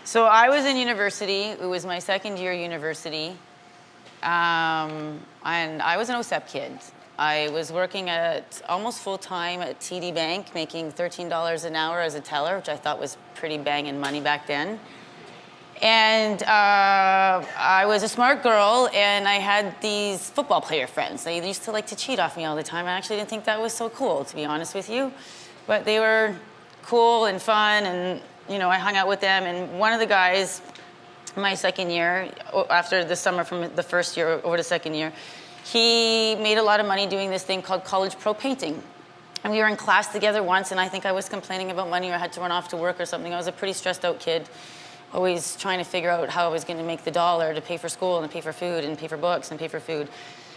So I was in university. It was my second year university. And I was an OSEP kid. I was working at almost full-time at TD Bank, making $13 an hour as a teller, which I thought was pretty banging money back then. And I was a smart girl, and I had these football player friends. They used to like to cheat off me all the time. I actually didn't think that was so cool, to be honest with you. But they were cool and fun, and I hung out with them. And one of the guys, my second year, after the summer from the first year over to second year, he made a lot of money doing this thing called college pro painting. And we were in class together once, and I think I was complaining about money, or I had to run off to work or something. I was a pretty stressed out kid, always trying to figure out how I was going to make the dollar to pay for school and pay for food and pay for books and pay for food.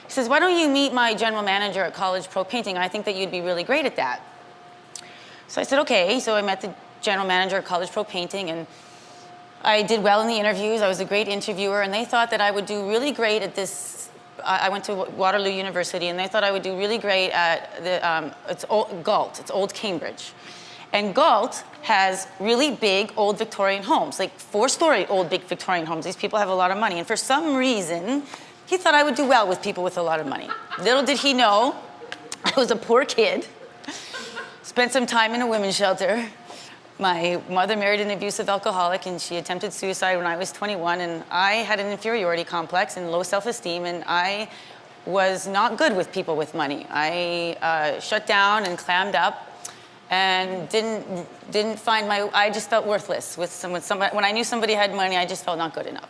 He says, why don't you meet my general manager at College Pro Painting? I think that you'd be really great at that. So I said, okay. So I met the general manager at College Pro Painting, and I did well in the interviews. I was a great interviewer, and they thought that I would do really great at this. I went to Waterloo University, and they thought I would do really great at it's Galt. It's Old Cambridge. And Galt has really big old Victorian homes, like 4-story old big Victorian homes. These people have a lot of money. And for some reason, he thought I would do well with people with a lot of money. Little did he know, I was a poor kid, spent some time in a women's shelter. My mother married an abusive alcoholic, and she attempted suicide when I was 21, and I had an inferiority complex and low self-esteem, and I was not good with people with money. I shut down and clammed up and didn't find I just felt worthless with somebody. When I knew somebody had money, I just felt not good enough.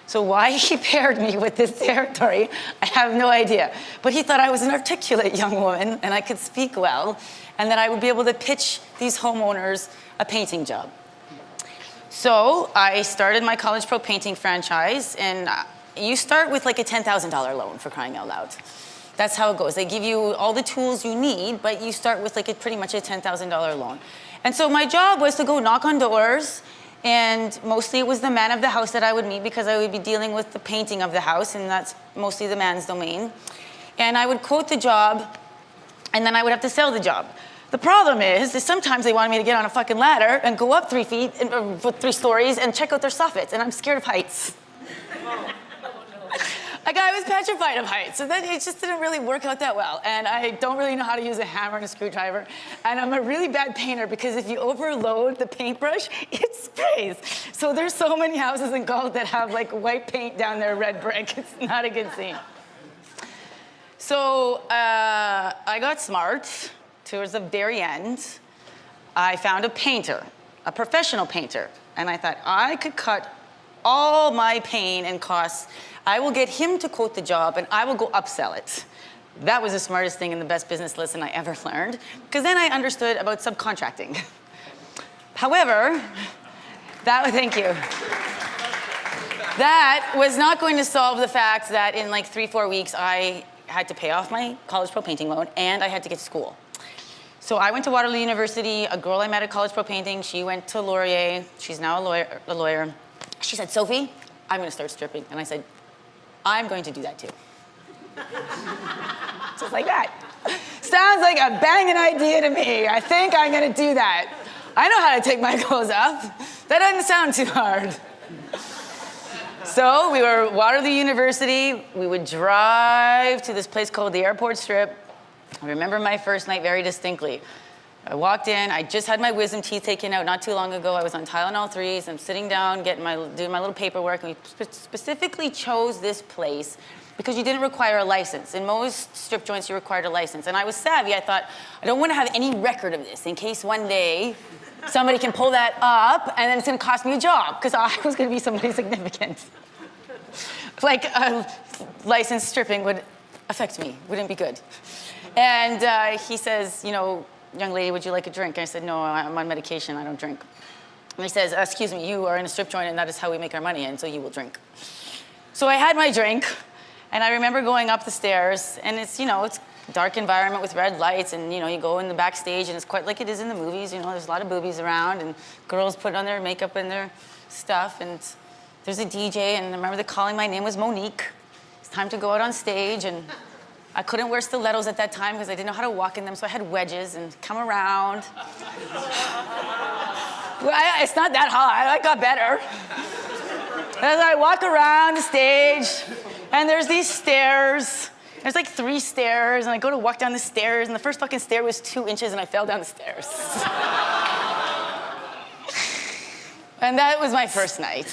So why he paired me with this territory, I have no idea. But he thought I was an articulate young woman, and I could speak well, and that I would be able to pitch these homeowners a painting job. So I started my College Pro Painting franchise, and you start with like a $10,000 loan, for crying out loud. That's how it goes. They give you all the tools you need, but you start with like pretty much a $10,000 loan. And so my job was to go knock on doors, and mostly it was the man of the house that I would meet, because I would be dealing with the painting of the house, and that's mostly the man's domain. And I would quote the job, and then I would have to sell the job. The problem is sometimes they wanted me to get on a fucking ladder and go up 3 feet, 3 stories, and check out their soffits, and I'm scared of heights. Like, I was petrified of heights, so then it just didn't really work out that well. And I don't really know how to use a hammer and a screwdriver. And I'm a really bad painter, because if you overload the paintbrush, it sprays. So there's so many houses in Galt that have like white paint down their red brick. It's not a good scene. So I got smart. Towards the very end, I found a painter, a professional painter. And I thought, I could cut all my pain and costs. I will get him to quote the job, and I will go upsell it. That was the smartest thing and the best business lesson I ever learned, because then I understood about subcontracting. However, thank you. That was not going to solve the fact that in like 3-4 weeks, I had to pay off my College Pro Painting loan, and I had to get to school. So I went to Waterloo University. A girl I met at College Pro Painting, she went to Laurier. She's now a lawyer. She said, Sophie, I'm going to start stripping. And I said, I'm going to do that too. Just like that. Sounds like a banging idea to me. I think I'm going to do that. I know how to take my clothes off. That doesn't sound too hard. So we were at Waterloo University. We would drive to this place called the Airport Strip. I remember my first night very distinctly. I walked in, I just had my wisdom teeth taken out not too long ago. I was on Tylenol 3s. I'm sitting down, doing my little paperwork, and we specifically chose this place because you didn't require a license. In most strip joints, you required a license. And I was savvy. I thought, I don't want to have any record of this in case one day somebody can pull that up, and then it's going to cost me a job, because I was going to be somebody significant. Like, licensed stripping would affect me, wouldn't be good. And he says, young lady, would you like a drink? And I said, no, I'm on medication, I don't drink. And he says, excuse me, you are in a strip joint, and that is how we make our money, and so you will drink. So I had my drink, and I remember going up the stairs, and it's, it's a dark environment with red lights, and, you go in the backstage, and it's quite like it is in the movies, there's a lot of boobies around, and girls put on their makeup and their stuff, and there's a DJ, and I remember calling my name was Monique. It's time to go out on stage, and I couldn't wear stilettos at that time because I didn't know how to walk in them, so I had wedges and come around. It's not that hot. I got better. As I walk around the stage, and there's these stairs. There's like 3 stairs, and I go to walk down the stairs, and the first fucking stair was 2 inches, and I fell down the stairs. And that was my first night.